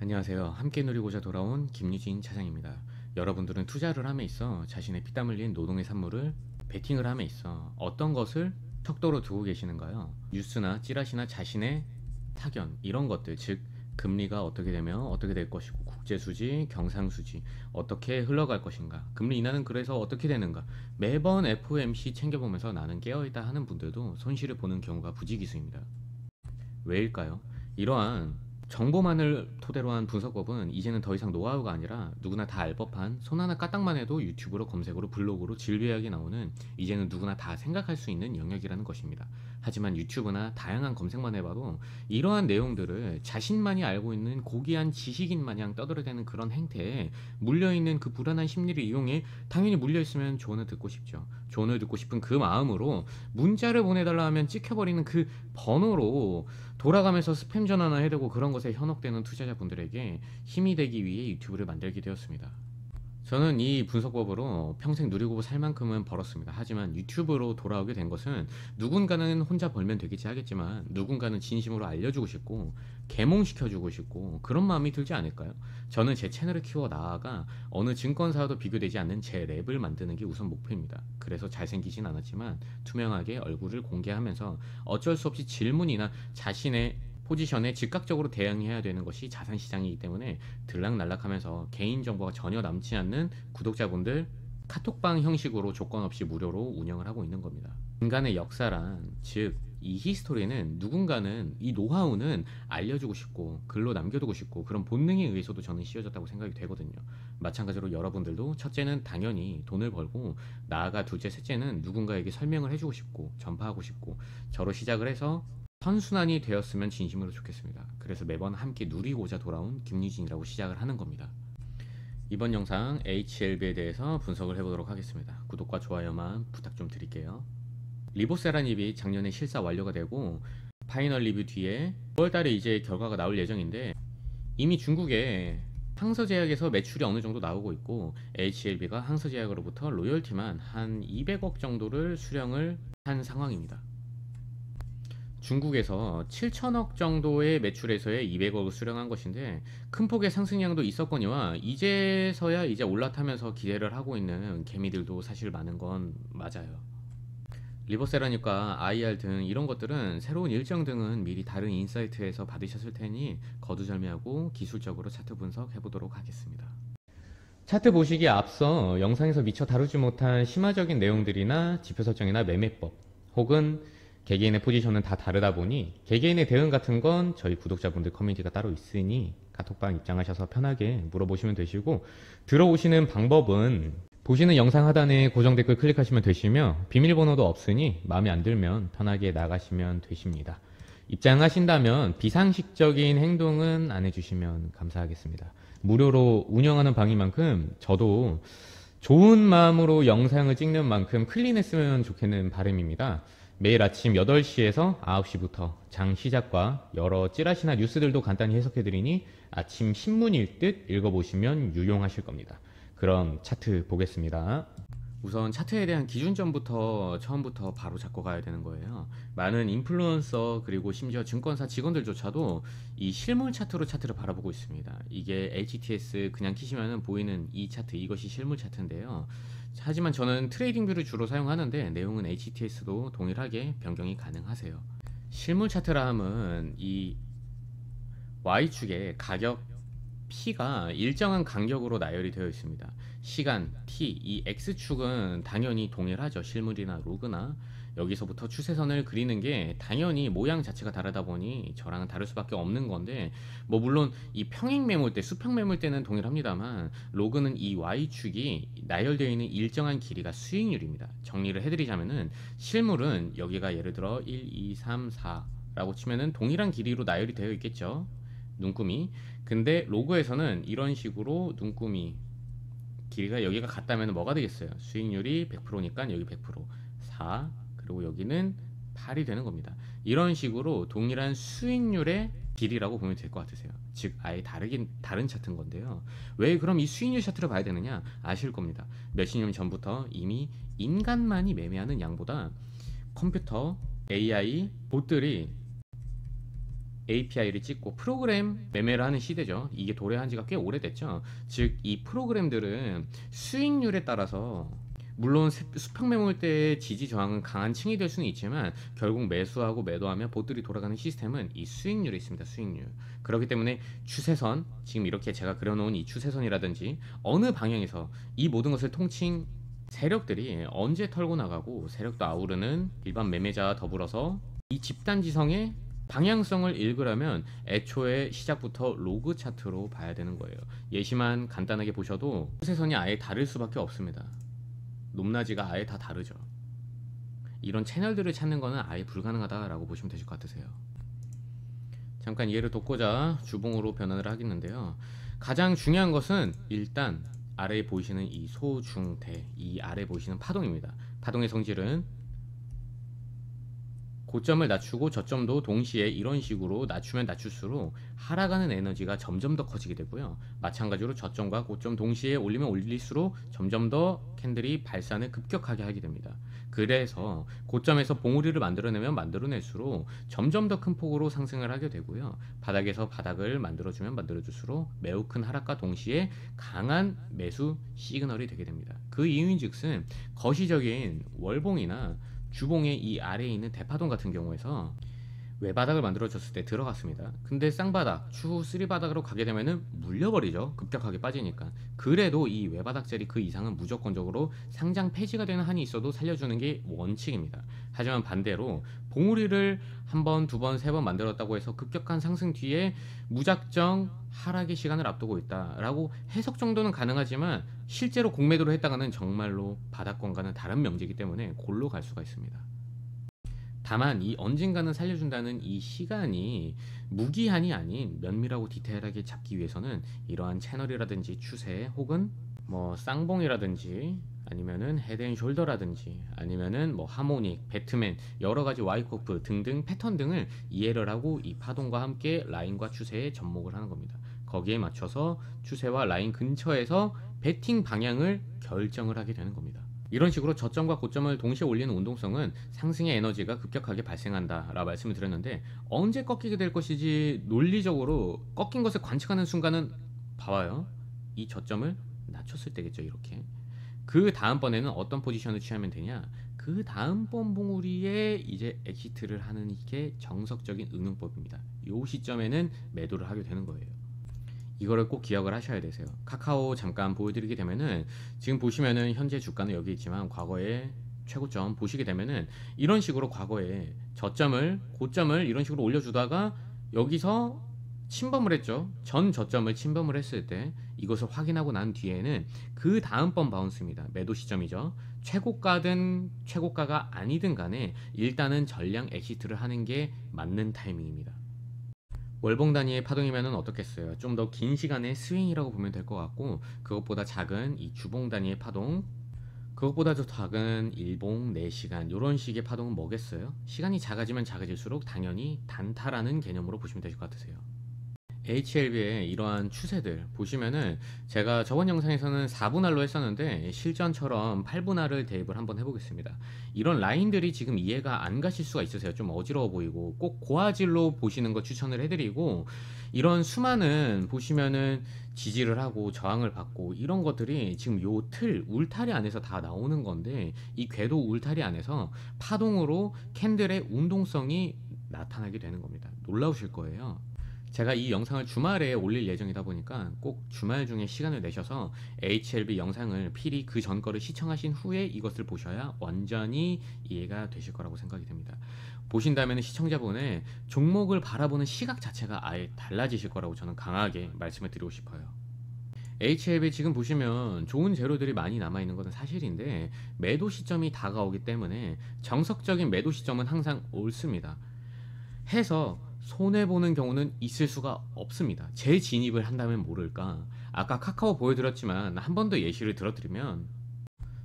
안녕하세요. 함께 누리고자 돌아온 김유진 차장입니다. 여러분들은 투자를 함에 있어 자신의 피땀 흘린 노동의 산물을 베팅을 함에 있어 어떤 것을 척도로 두고 계시는가요? 뉴스나 찌라시나 자신의 타견 이런 것들, 즉 금리가 어떻게 되면 어떻게 될 것이고 국제수지, 경상수지 어떻게 흘러갈 것인가, 금리 인하는 그래서 어떻게 되는가, 매번 FOMC 챙겨보면서 나는 깨어있다 하는 분들도 손실을 보는 경우가 부지기수입니다. 왜일까요? 이러한 정보만을 토대로 한 분석법은 이제는 더 이상 노하우가 아니라 누구나 다 알 법한, 손 하나 까딱만 해도 유튜브로 검색어로 블로그로 진리하게 나오는, 이제는 누구나 다 생각할 수 있는 영역이라는 것입니다. 하지만 유튜브나 다양한 검색만 해봐도 이러한 내용들을 자신만이 알고 있는 고귀한 지식인 마냥 떠들어대는 그런 행태에 물려있는 그 불안한 심리를 이용해 당연히 물려있으면 조언을 듣고 싶죠. 조언을 듣고 싶은 그 마음으로 문자를 보내달라 하면 찍혀버리는 그 번호로 돌아가면서 스팸 전화나 해대고 그런 것에 현혹되는 투자자분들에게 힘이 되기 위해 유튜브를 만들게 되었습니다. 저는 이 분석법으로 평생 누리고 살 만큼은 벌었습니다. 하지만 유튜브로 돌아오게 된 것은 누군가는 혼자 벌면 되겠지 하겠지만 누군가는 진심으로 알려주고 싶고 계몽시켜주고 싶고 그런 마음이 들지 않을까요? 저는 제 채널을 키워 나아가 어느 증권사와도 비교되지 않는 제 랩을 만드는 게 우선 목표입니다. 그래서 잘생기진 않았지만 투명하게 얼굴을 공개하면서 어쩔 수 없이 질문이나 자신의 포지션에 즉각적으로 대응해야 되는 것이 자산시장이기 때문에 들락날락하면서 개인정보가 전혀 남지 않는 구독자분들 카톡방 형식으로 조건 없이 무료로 운영을 하고 있는 겁니다. 인간의 역사란, 즉 이 히스토리는 누군가는, 이 노하우는 알려주고 싶고 글로 남겨두고 싶고 그런 본능에 의해서도 저는 씌워졌다고 생각이 되거든요. 마찬가지로 여러분들도 첫째는 당연히 돈을 벌고, 나아가 둘째 셋째는 누군가에게 설명을 해주고 싶고 전파하고 싶고, 저로 시작을 해서 선순환이 되었으면 진심으로 좋겠습니다. 그래서 매번 함께 누리고자 돌아온 김유진이라고 시작을 하는 겁니다. 이번 영상 HLB에 대해서 분석을 해보도록 하겠습니다. 구독과 좋아요만 부탁 좀 드릴게요. 리보세라닙이 작년에 실사 완료가 되고 파이널 리뷰 뒤에 9월달에 이제 결과가 나올 예정인데, 이미 중국에 항서제약에서 매출이 어느 정도 나오고 있고 HLB가 항서제약으로부터 로열티만 한 200억 정도를 수령을 한 상황입니다. 중국에서 7천억 정도의 매출에서의 200억을 수령한 것인데 큰 폭의 상승량도 있었거니와 이제서야 이제 올라타면서 기대를 하고 있는 개미들도 사실 많은 건 맞아요. 리버세라닉과 IR 등 이런 것들은 새로운 일정 등은 미리 다른 인사이트에서 받으셨을 테니 거두절미하고 기술적으로 차트 분석해 보도록 하겠습니다. 차트 보시기에 앞서 영상에서 미처 다루지 못한 심화적인 내용들이나 지표 설정이나 매매법 혹은 개개인의 포지션은 다 다르다 보니 개개인의 대응 같은 건 저희 구독자분들 커뮤니티가 따로 있으니 카톡방 입장하셔서 편하게 물어보시면 되시고, 들어오시는 방법은 보시는 영상 하단에 고정 댓글 클릭하시면 되시며 비밀번호도 없으니 마음에 안 들면 편하게 나가시면 되십니다. 입장하신다면 비상식적인 행동은 안 해주시면 감사하겠습니다. 무료로 운영하는 방인 만큼 저도 좋은 마음으로 영상을 찍는 만큼 클린했으면 좋겠는 바람입니다. 매일 아침 8시에서 9시부터 장 시작과 여러 찌라시나 뉴스들도 간단히 해석해드리니 아침 신문일 듯 읽어보시면 유용하실 겁니다. 그럼 차트 보겠습니다. 우선 차트에 대한 기준점부터 처음부터 바로 잡고 가야 되는 거예요. 많은 인플루언서 그리고 심지어 증권사 직원들조차도 이 실물 차트로 차트를 바라보고 있습니다. 이게 HTS 그냥 키시면 보이는 이 차트, 이것이 실물 차트인데요. 하지만 저는 트레이딩 뷰를 주로 사용하는데 내용은 HTS도 동일하게 변경이 가능하세요. 실물 차트라 함은 이 Y축에 가격 P가 일정한 간격으로 나열이 되어 있습니다. 시간 T, 이 X축은 당연히 동일하죠. 실물이나 로그나. 여기서부터 추세선을 그리는 게 당연히 모양 자체가 다르다 보니 저랑은 다를 수밖에 없는 건데, 뭐 물론 이 평행 매물대, 수평 매물대는 동일합니다만 로그는 이 Y축이 나열되어 있는 일정한 길이가 수익률입니다. 정리를 해드리자면은 실물은 여기가 예를 들어 1, 2, 3, 4라고 치면은 동일한 길이로 나열이 되어 있겠죠. 눈금이. 근데 로그에서는 이런 식으로 눈금이 길이가 여기가 같다면 뭐가 되겠어요? 수익률이 100%니까 여기 100%, 4, 그리고 여기는 8이 되는 겁니다. 이런 식으로 동일한 수익률의 길이라고 보면 될 것 같으세요. 즉 아예 다른 차트인 건데요. 왜 그럼 이 수익률 차트를 봐야 되느냐? 아실 겁니다. 몇십 년 전부터 이미 인간만이 매매하는 양보다 컴퓨터, AI, 봇들이 API를 찍고 프로그램 매매를 하는 시대죠. 이게 도래한 지가 꽤 오래됐죠. 즉, 이 프로그램들은 수익률에 따라서 물론 수평 매물대의 지지 저항은 강한 층이 될 수는 있지만 결국 매수하고 매도하며 보들이 돌아가는 시스템은 이 수익률에 있습니다. 수익률. 그렇기 때문에 추세선, 지금 이렇게 제가 그려놓은 이 추세선이라든지 어느 방향에서 이 모든 것을 통칭 세력들이 언제 털고 나가고 세력도 아우르는 일반 매매자와 더불어서 이 집단지성의 방향성을 읽으려면 애초에 시작부터 로그 차트로 봐야 되는 거예요. 예시만 간단하게 보셔도 추세선이 아예 다를 수밖에 없습니다. 높낮이가 아예 다 다르죠. 이런 채널들을 찾는 거는 아예 불가능하다라고 보시면 되실 것 같으세요. 잠깐 이해를 돕고자 주봉으로 변환을 하겠는데요. 가장 중요한 것은 일단 아래에 보이시는 이 소, 중, 대, 이 아래에 보이시는 파동입니다. 파동의 성질은 고점을 낮추고 저점도 동시에 이런 식으로 낮추면 낮출수록 하락하는 에너지가 점점 더 커지게 되고요. 마찬가지로 저점과 고점 동시에 올리면 올릴수록 점점 더 캔들이 발산을 급격하게 하게 됩니다. 그래서 고점에서 봉우리를 만들어내면 만들어낼수록 점점 더 큰 폭으로 상승을 하게 되고요. 바닥에서 바닥을 만들어주면 만들어줄수록 매우 큰 하락과 동시에 강한 매수 시그널이 되게 됩니다. 그 이유인즉슨 거시적인 월봉이나 주봉의 이 아래에 있는 대파동 같은 경우에서 외바닥을 만들어줬을 때 들어갔습니다. 근데 쌍바닥, 추후 3바닥으로 가게 되면은 물려버리죠. 급격하게 빠지니까. 그래도 이 외바닥짜리 그 이상은 무조건적으로 상장 폐지가 되는 한이 있어도 살려주는 게 원칙입니다. 하지만 반대로 봉우리를 한 번, 두 번, 세 번 만들었다고 해서 급격한 상승 뒤에 무작정 하락의 시간을 앞두고 있다라고 해석 정도는 가능하지만 실제로 공매도를 했다가는 정말로 바닥권과는 다른 명제이기 때문에 골로 갈 수가 있습니다. 다만 이 언젠가는 살려준다는 이 시간이 무기한이 아닌 면밀하고 디테일하게 잡기 위해서는 이러한 채널이라든지 추세 혹은 뭐 쌍봉이라든지 아니면은 헤드앤숄더라든지 아니면은 뭐 하모닉, 배트맨, 여러가지 와이코프 등등 패턴 등을 이해를 하고 이 파동과 함께 라인과 추세에 접목을 하는 겁니다. 거기에 맞춰서 추세와 라인 근처에서 베팅 방향을 결정을 하게 되는 겁니다. 이런 식으로 저점과 고점을 동시에 올리는 운동성은 상승의 에너지가 급격하게 발생한다 라고 말씀을 드렸는데, 언제 꺾이게 될 것이지 논리적으로 꺾인 것을 관측하는 순간은 봐봐요. 이 저점을 낮췄을 때겠죠. 이렇게 그 다음번에는 어떤 포지션을 취하면 되냐, 그 다음번 봉우리에 이제 엑시트를 하는 게 정석적인 응용법입니다. 이 시점에는 매도를 하게 되는 거예요. 이거를 꼭 기억을 하셔야 되세요. 카카오 잠깐 보여드리게 되면은 지금 보시면은 현재 주가는 여기 있지만 과거에 최고점 보시게 되면은 이런 식으로 과거에 저점을 고점을 이런 식으로 올려주다가 여기서 침범을 했죠. 전 저점을 침범을 했을 때 이것을 확인하고 난 뒤에는 그 다음번 바운스입니다. 매도 시점이죠. 최고가든 최고가가 아니든 간에 일단은 전량 엑시트를 하는 게 맞는 타이밍입니다. 월봉 단위의 파동이면 어떻겠어요? 좀 더 긴 시간의 스윙이라고 보면 될 것 같고, 그것보다 작은 이 주봉 단위의 파동, 그것보다 더 작은 일봉 4시간 이런 식의 파동은 뭐겠어요? 시간이 작아지면 작아질수록 당연히 단타라는 개념으로 보시면 되실 것 같으세요. HLB의 이러한 추세들 보시면은 제가 저번 영상에서는 4분할로 했었는데 실전처럼 8분할을 대입을 한번 해보겠습니다. 이런 라인들이 지금 이해가 안 가실 수가 있으세요. 좀 어지러워 보이고 꼭 고화질로 보시는 거 추천을 해드리고, 이런 수많은 보시면은 지지를 하고 저항을 받고 이런 것들이 지금 요 틀 울타리 안에서 다 나오는 건데, 이 궤도 울타리 안에서 파동으로 캔들의 운동성이 나타나게 되는 겁니다. 놀라우실 거예요. 제가 이 영상을 주말에 올릴 예정이다 보니까 꼭 주말 중에 시간을 내셔서 HLB 영상을 필히 그 전 거를 시청하신 후에 이것을 보셔야 완전히 이해가 되실 거라고 생각이 됩니다. 보신다면 시청자분의 종목을 바라보는 시각 자체가 아예 달라지실 거라고 저는 강하게 말씀을 드리고 싶어요. HLB 지금 보시면 좋은 재료들이 많이 남아있는 것은 사실인데, 매도 시점이 다가오기 때문에 정석적인 매도 시점은 항상 옳습니다. 해서 손해보는 경우는 있을 수가 없습니다. 재진입을 한다면 모를까. 아까 카카오 보여드렸지만 한 번 더 예시를 들어드리면,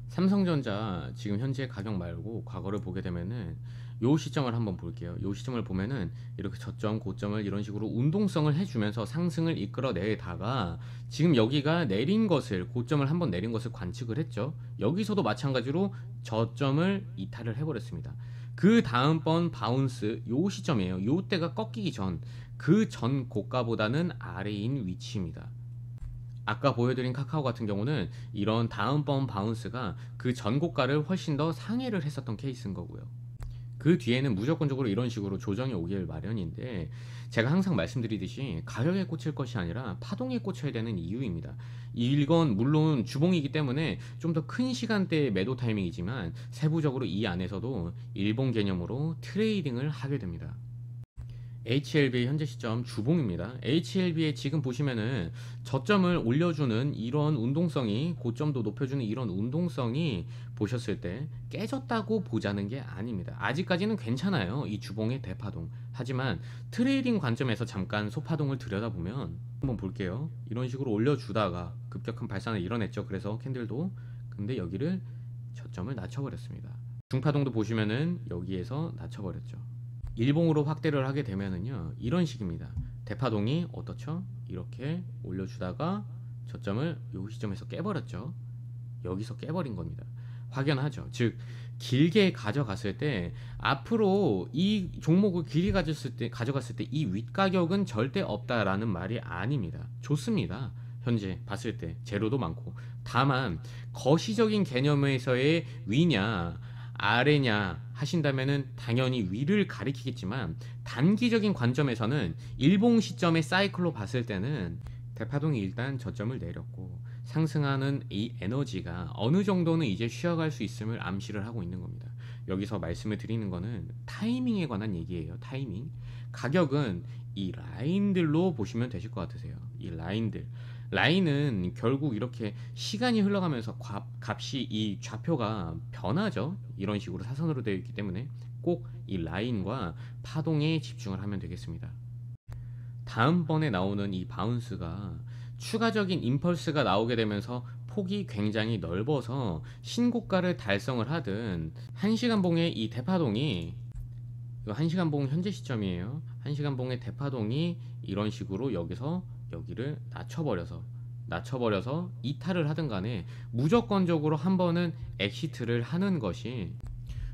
삼성전자 지금 현재 가격 말고 과거를 보게 되면은 요 시점을 한번 볼게요. 요 시점을 보면은 이렇게 저점 고점을 이런 식으로 운동성을 해주면서 상승을 이끌어내다가 지금 여기가 내린 것을, 고점을 한번 내린 것을 관측을 했죠. 여기서도 마찬가지로 저점을 이탈을 해버렸습니다. 그 다음번 바운스 요 시점이에요. 요 때가 꺾이기 전 그 전 고가보다는 아래인 위치입니다. 아까 보여드린 카카오 같은 경우는 이런 다음번 바운스가 그 전 고가를 훨씬 더 상회를 했었던 케이스인 거고요. 그 뒤에는 무조건적으로 이런 식으로 조정이 오길 마련인데, 제가 항상 말씀드리듯이 가격에 꽂힐 것이 아니라 파동에 꽂혀야 되는 이유입니다. 이건 물론 주봉이기 때문에 좀 더 큰 시간대의 매도 타이밍이지만 세부적으로 이 안에서도 일봉 개념으로 트레이딩을 하게 됩니다. HLB의 현재 시점 주봉입니다. HLB에 지금 보시면은 저점을 올려주는 이런 운동성이, 고점도 높여주는 이런 운동성이 보셨을 때 깨졌다고 보자는 게 아닙니다. 아직까지는 괜찮아요, 이 주봉의 대파동. 하지만 트레이딩 관점에서 잠깐 소파동을 들여다보면 한번 볼게요. 이런 식으로 올려주다가 급격한 발산을 이뤄냈죠. 그래서 캔들도, 근데 여기를 저점을 낮춰버렸습니다. 중파동도 보시면은 여기에서 낮춰버렸죠. 일봉으로 확대를 하게 되면은요, 이런 식입니다. 대파동이 어떻죠? 이렇게 올려주다가 저점을 요 시점에서 깨버렸죠. 여기서 깨버린 겁니다. 확연하죠. 즉 길게 가져갔을 때, 앞으로 이 종목을 길게 가져갔을 때 이 윗가격은 절대 없다라는 말이 아닙니다. 좋습니다. 현재 봤을 때 재료도 많고. 다만 거시적인 개념에서의 위냐 아래냐 하신다면은 당연히 위를 가리키겠지만, 단기적인 관점에서는 일봉 시점의 사이클로 봤을 때는 대파동이 일단 저점을 내렸고 상승하는 이 에너지가 어느 정도는 이제 쉬어갈 수 있음을 암시를 하고 있는 겁니다. 여기서 말씀을 드리는 거는 타이밍에 관한 얘기예요. 타이밍. 가격은 이 라인들로 보시면 되실 것 같으세요. 이 라인은 결국 이렇게 시간이 흘러가면서 값이, 이 좌표가 변하죠. 이런 식으로 사선으로 되어 있기 때문에 꼭 이 라인과 파동에 집중을 하면 되겠습니다. 다음번에 나오는 이 바운스가 추가적인 임펄스가 나오게 되면서 폭이 굉장히 넓어서 신고가를 달성을 하든, 1시간봉의 이 대파동이, 이거 1시간봉 현재 시점이에요. 1시간봉의 대파동이 이런 식으로 여기서 여기를 낮춰버려서 이탈을 하든 간에 무조건적으로 한 번은 엑시트를 하는 것이,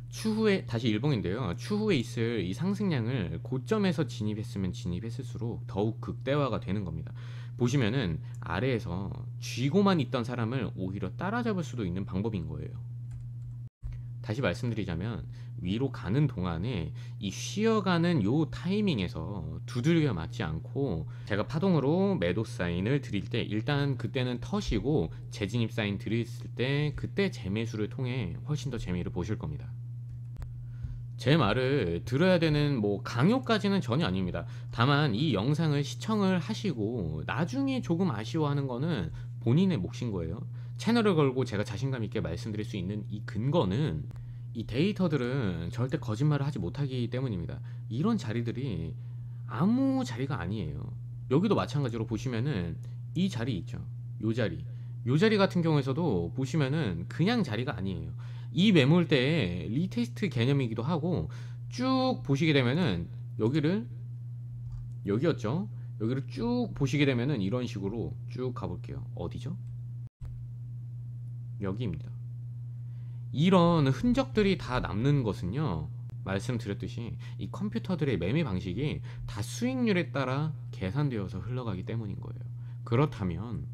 추후에 다시 일봉인데요, 추후에 있을 이 상승량을 고점에서 진입했으면 진입했을수록 더욱 극대화가 되는 겁니다. 보시면은 아래에서 쥐고만 있던 사람을 오히려 따라잡을 수도 있는 방법인 거예요. 다시 말씀드리자면 위로 가는 동안에 이 쉬어가는 요 타이밍에서 두들겨 맞지 않고, 제가 파동으로 매도 사인을 드릴 때 일단 그때는 터시고, 재진입 사인 드렸을 때 그때 재매수를 통해 훨씬 더 재미를 보실 겁니다. 제 말을 들어야 되는 뭐 강요까지는 전혀 아닙니다. 다만 이 영상을 시청을 하시고 나중에 조금 아쉬워하는 거는 본인의 몫인 거예요. 채널을 걸고 제가 자신감 있게 말씀드릴 수 있는 이 근거는, 이 데이터들은 절대 거짓말을 하지 못하기 때문입니다. 이런 자리들이 아무 자리가 아니에요. 여기도 마찬가지로 보시면은 이 자리 있죠. 요 자리 같은 경우에서도 보시면은 그냥 자리가 아니에요. 이 매물대의 리테스트 개념이기도 하고, 쭉 보시게 되면은 여기였죠. 여기를 쭉 보시게 되면은 이런 식으로 쭉 가볼게요. 어디죠? 여기입니다. 이런 흔적들이 다 남는 것은요, 말씀드렸듯이 이 컴퓨터들의 매매 방식이 다 수익률에 따라 계산되어서 흘러가기 때문인 거예요. 그렇다면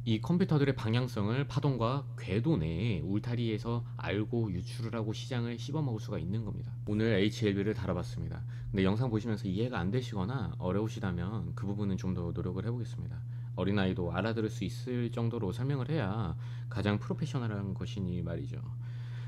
이 컴퓨터들의 방향성을 파동과 궤도 내에 울타리에서 알고 유출을 하고 시장을 씹어먹을 수가 있는 겁니다. 오늘 HLB를 다뤄봤습니다. 근데 영상 보시면서 이해가 안 되시거나 어려우시다면 그 부분은 좀 더 노력을 해보겠습니다. 어린아이도 알아들을 수 있을 정도로 설명을 해야 가장 프로페셔널한 것이니 말이죠.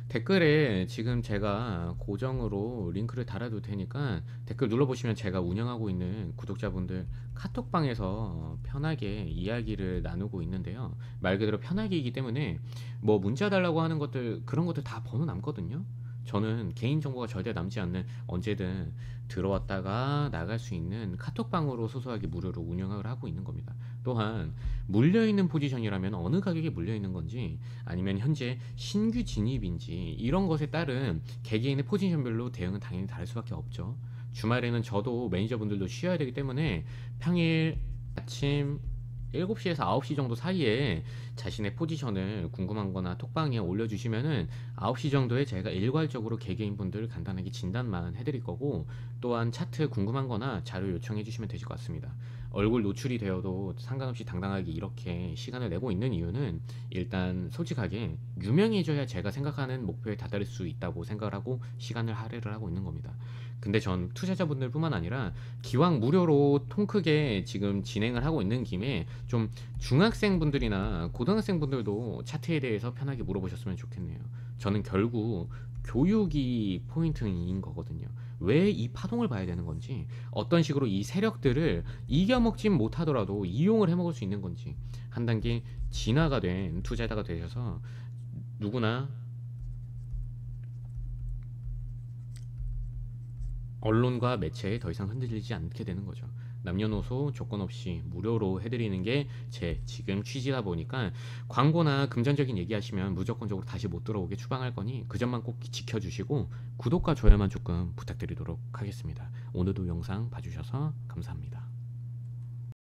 댓글에 지금 제가 고정으로 링크를 달아둘 테니까 댓글 눌러보시면 제가 운영하고 있는 구독자분들 카톡방에서 편하게 이야기를 나누고 있는데요. 말 그대로 편하게이기 때문에 뭐 문자 달라고 하는 것들, 그런 것들 다 번호 남거든요. 저는 개인정보가 절대 남지 않는, 언제든 들어왔다가 나갈 수 있는 카톡방으로 소소하게 무료로 운영을 하고 있는 겁니다. 또한 물려있는 포지션이라면 어느 가격에 물려있는 건지, 아니면 현재 신규 진입인지, 이런 것에 따른 개개인의 포지션별로 대응은 당연히 다를 수밖에 없죠. 주말에는 저도 매니저분들도 쉬어야 되기 때문에 평일 아침 7시에서 9시 정도 사이에 자신의 포지션을 궁금한 거나 톡방에 올려주시면은 9시 정도에 제가 일괄적으로 개개인분들 간단하게 진단만 해드릴 거고, 또한 차트 궁금한 거나 자료 요청해 주시면 되실 것 같습니다. 얼굴 노출이 되어도 상관없이 당당하게 이렇게 시간을 내고 있는 이유는, 일단 솔직하게 유명해져야 제가 생각하는 목표에 다다를 수 있다고 생각을 하고 시간을 할애를 하고 있는 겁니다. 근데 전 투자자분들 뿐만 아니라 기왕 무료로 통 크게 지금 진행을 하고 있는 김에 좀 중학생분들이나 고등학생분들도 차트에 대해서 편하게 물어보셨으면 좋겠네요. 저는 결국 교육이 포인트인 거거든요. 왜 이 파동을 봐야 되는 건지, 어떤 식으로 이 세력들을 이겨먹진 못하더라도 이용을 해먹을 수 있는 건지, 한 단계 진화가 된 투자자가 되셔서 누구나 언론과 매체에 더 이상 흔들리지 않게 되는 거죠. 남녀노소 조건 없이 무료로 해드리는 게 제 지금 취지다 보니까, 광고나 금전적인 얘기하시면 무조건적으로 다시 못 들어오게 추방할 거니 그 점만 꼭 지켜주시고 구독과 좋아요만 조금 부탁드리도록 하겠습니다. 오늘도 영상 봐주셔서 감사합니다.